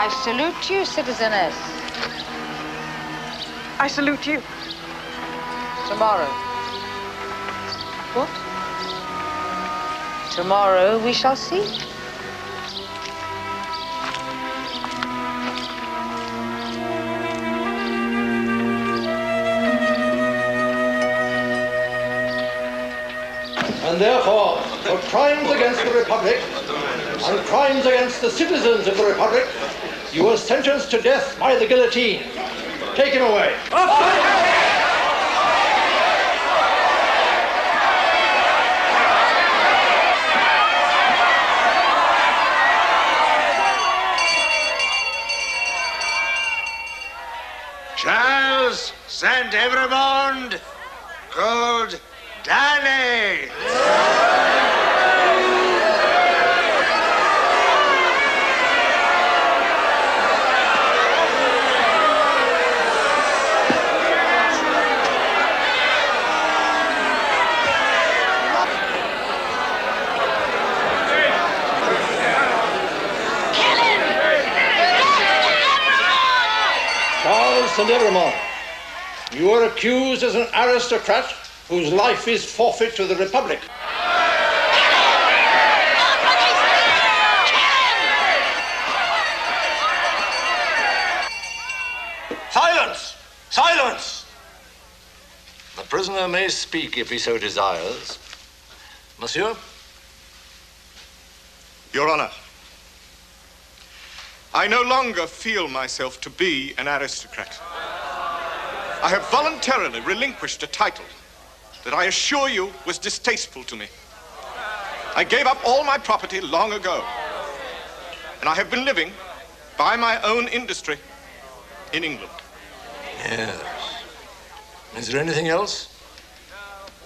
I salute you, citizeness. I salute you. Tomorrow. What? Tomorrow we shall see. And therefore, for crimes against the Republic and crimes against the citizens of the Republic, you are sentenced to death by the guillotine. Take him away. Charles St. Evremond, called Danny. Charles St. Evremond, you are accused as an aristocrat whose life is forfeit to the Republic. Silence! Silence! The prisoner may speak if he so desires. Monsieur? Your Honor, I no longer feel myself to be an aristocrat. I have voluntarily relinquished a title that I assure you was distasteful to me. I gave up all my property long ago, and I have been living by my own industry in England. Yes. Is there anything else?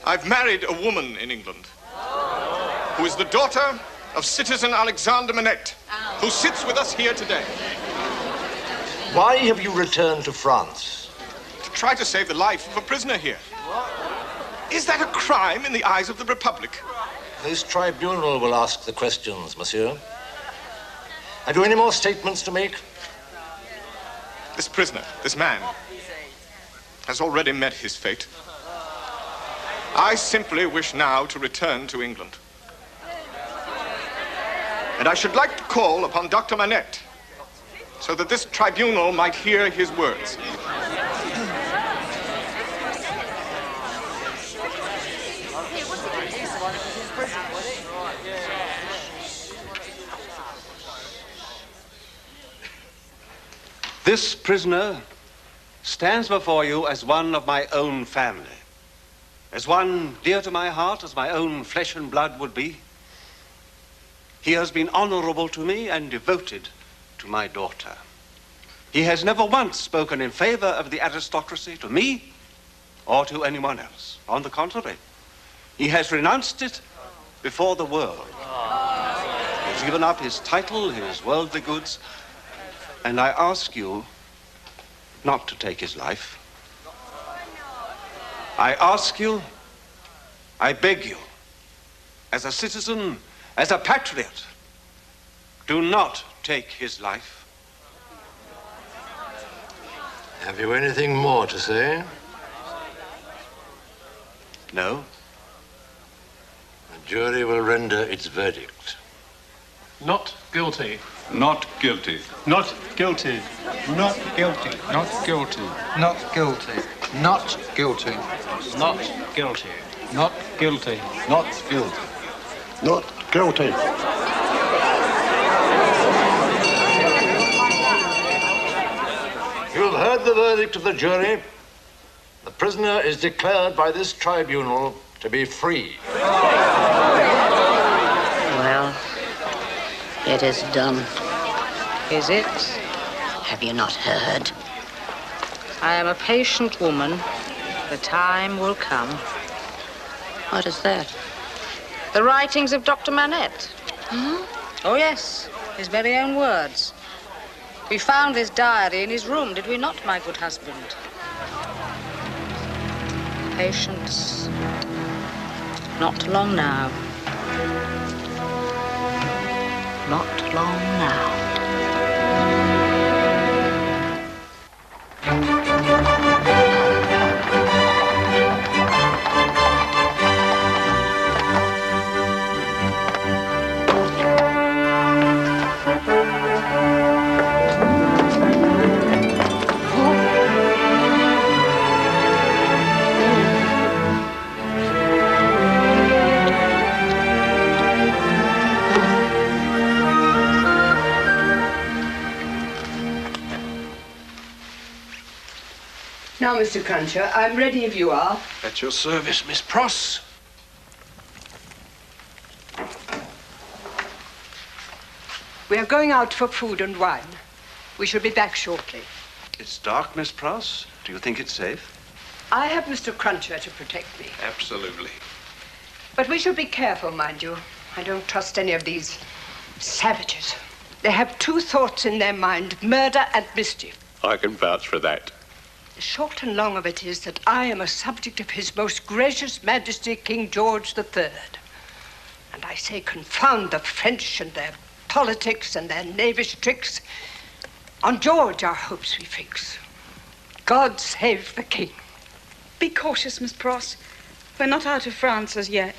I've married a woman in England who is the daughter of citizen Alexander Manette, who sits with us here today. Why have you returned to France? To try to save the life of a prisoner here. Is that a crime in the eyes of the Republic? This tribunal will ask the questions, monsieur. Have you any more statements to make? This prisoner, this man, has already met his fate. I simply wish now to return to England. And I should like to call upon Dr. Manette so that this tribunal might hear his words. This prisoner stands before you as one of my own family, as one dear to my heart as my own flesh and blood would be. He has been honorable to me and devoted to my daughter. He has never once spoken in favor of the aristocracy to me or to anyone else. On the contrary, he has renounced it before the world. He has given up his title, his worldly goods, and I ask you not to take his life. I ask you, I beg you, as a citizen, as a patriot, do not take his life. Have you anything more to say? No. The jury will render its verdict. Not guilty. Not guilty. Not guilty. Not guilty. Not guilty. Not guilty. Not guilty. Not guilty. Not guilty. Not guilty. Not guilty. You have heard the verdict of the jury. The prisoner is declared by this tribunal to be free. Well, it is done. Is it? Have you not heard? I am a patient woman. The time will come. What is that? The writings of Dr. Manette. Hmm? Oh, yes, his very own words. We found this diary in his room, did we not, my good husband? Patience. Not long now. Not long now. Now, Mr. Cruncher, I'm ready if you are. At your service, Miss Pross. We are going out for food and wine. We shall be back shortly. It's dark, Miss Pross. Do you think it's safe? I have Mr. Cruncher to protect me. Absolutely. But we shall be careful, mind you. I don't trust any of these savages. They have two thoughts in their mind, murder and mischief. I can vouch for that. The short and long of it is that I am a subject of His Most Gracious Majesty, King George III. And I say confound the French and their politics and their knavish tricks. On George our hopes we fix. God save the King. Be cautious, Miss Pross. We're not out of France as yet.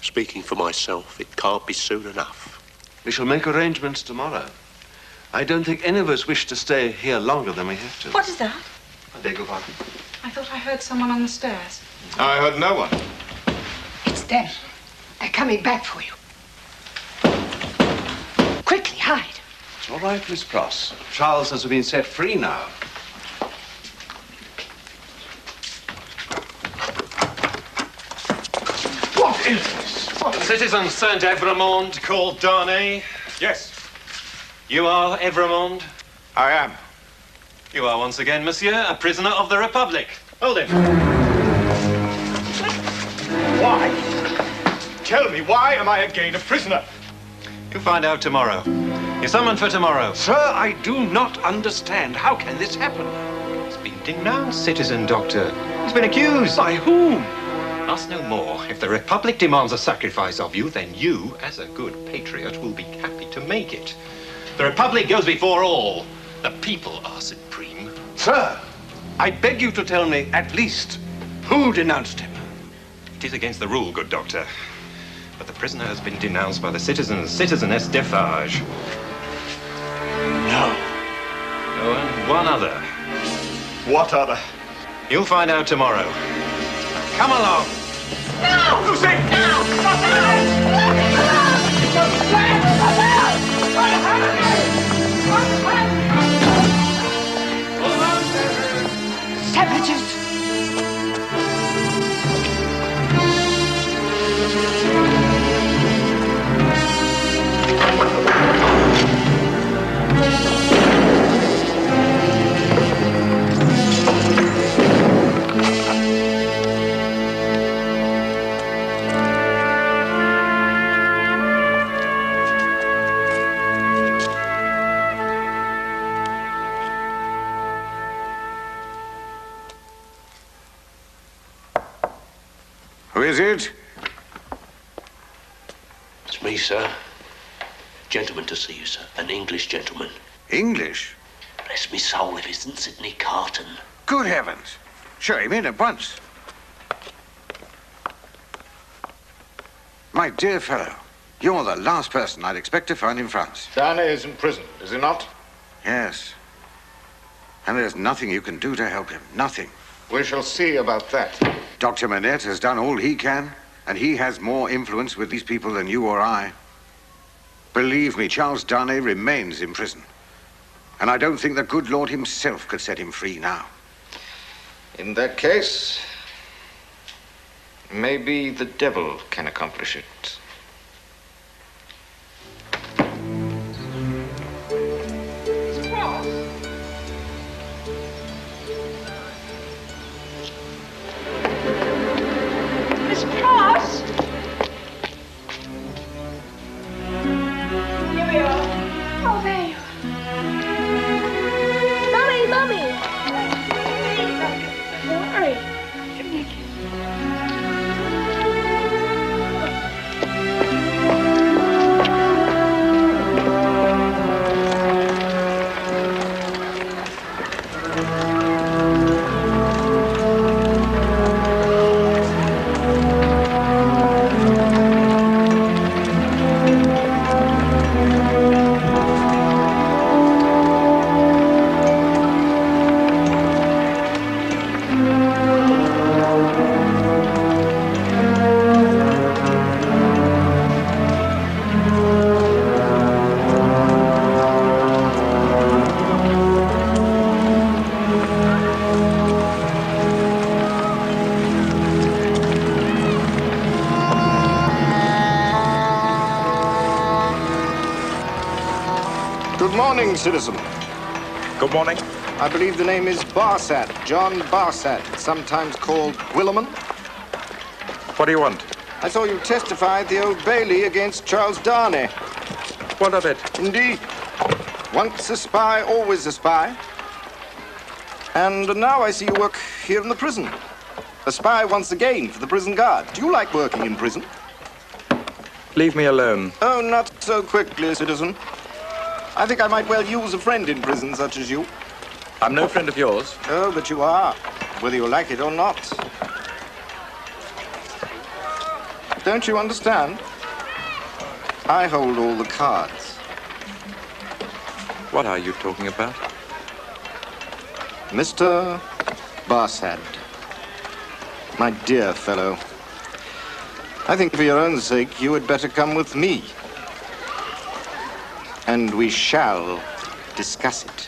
Speaking for myself, it can't be soon enough. We shall make arrangements tomorrow. I don't think any of us wish to stay here longer than we have to. What is that? I beg your pardon. I thought I heard someone on the stairs. I heard no one. It's them. They're coming back for you. Quickly, hide. It's all right, Miss Pross. Charles has been set free now. What is this? Citizen Saint-Evremond called Darnay. Yes, You are Evremond? I am. You are once again, monsieur, a prisoner of the Republic. Hold him. Why? Tell me, why am I again a prisoner? You'll find out tomorrow. You're summoned for tomorrow. Sir, I do not understand. How can this happen? He's been denounced, citizen doctor. He's been accused. By whom? Ask no more. If the Republic demands a sacrifice of you, then you, as a good patriot, will be happy to make it. The Republic goes before all. The people are supreme. Sir, I beg you to tell me, at least, who denounced him? It is against the rule, good doctor. But the prisoner has been denounced by the citizens, Citizeness Defarge. No. Oh, and one other. What other? You'll find out tomorrow. Come along. No! Lucy! Savages! Who is it? It's me, sir. Gentleman to see you, sir. An English gentleman. English? Bless me soul if it isn't Sidney Carton. Good heavens. Show him in at once. My dear fellow, you're the last person I'd expect to find in France. Darnay is in prison, is he not? Yes. And there's nothing you can do to help him. Nothing. We shall see about that. Dr. Manette has done all he can, and he has more influence with these people than you or I. Believe me, Charles Darnay remains in prison. And I don't think the good Lord himself could set him free now. In that case, maybe the devil can accomplish it. Miss Pross? Here we are. Oh, there you are. Mummy, Mummy! Don't worry. Give me a kiss. morning, citizen. Good morning. I believe the name is Barsad, John Barsad, sometimes called Guilliman. What do you want? I saw you testify at the Old Bailey against Charles Darnay. What of it? Indeed. Once a spy, always a spy. And now I see you work here in the prison. A spy once again for the prison guard. Do you like working in prison? Leave me alone. Oh, not so quickly, citizen. I think I might well use a friend in prison such as you. I'm no friend of yours. Oh, but you are, whether you like it or not. Don't you understand? I hold all the cards. What are you talking about? Mr. Barsad, my dear fellow, I think for your own sake you had better come with me. And we shall discuss it.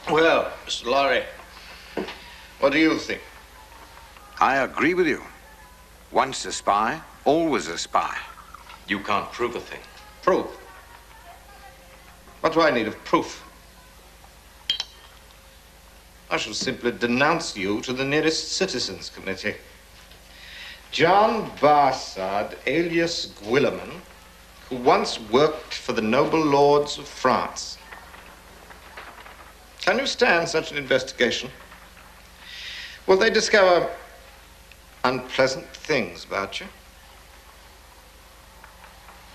Well, Mr. Lorry, what do you think? I agree with you. Once a spy, always a spy. You can't prove a thing. Proof? What do I need of proof? I shall simply denounce you to the nearest citizens committee. John Barsad, alias Guilliman, who once worked for the noble lords of France. Can you stand such an investigation? Will they discover unpleasant things about you?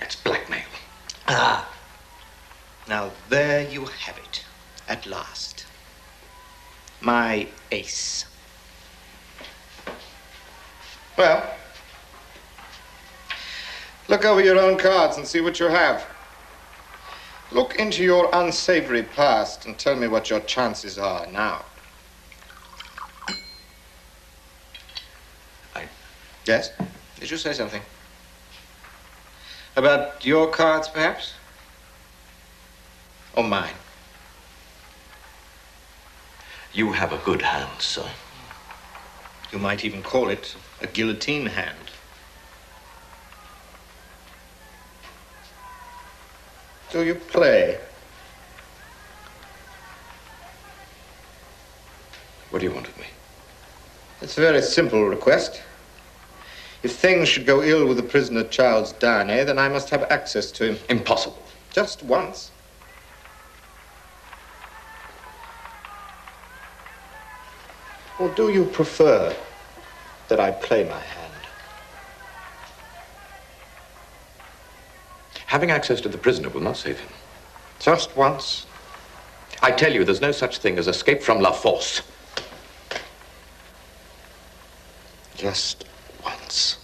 It's blackmail. Ah. Now there you have it, at last. My ace. Well, look over your own cards and see what you have. Look into your unsavory past and tell me what your chances are now. Yes? Did you say something? About your cards, perhaps? Or mine? You have a good hand, sir. You might even call it a guillotine hand. Do you play? What do you want of me? It's a very simple request. If things should go ill with the prisoner Charles Darnay, then I must have access to him. Impossible. Just once. Or do you prefer that I play my hand? Having access to the prisoner will not save him. Just once? I tell you, there's no such thing as escape from La Force. Just once.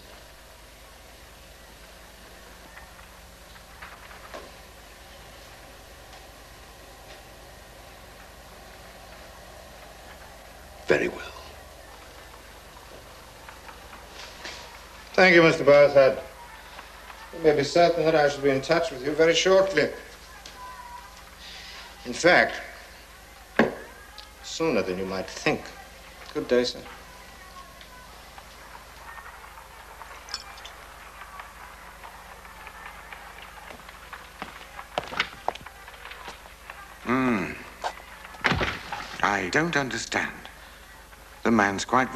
Very well. Thank you, Mr. Barsad. You may be certain that I shall be in touch with you very shortly. In fact, sooner than you might think. Good day, sir. I don't understand. The man's quite right.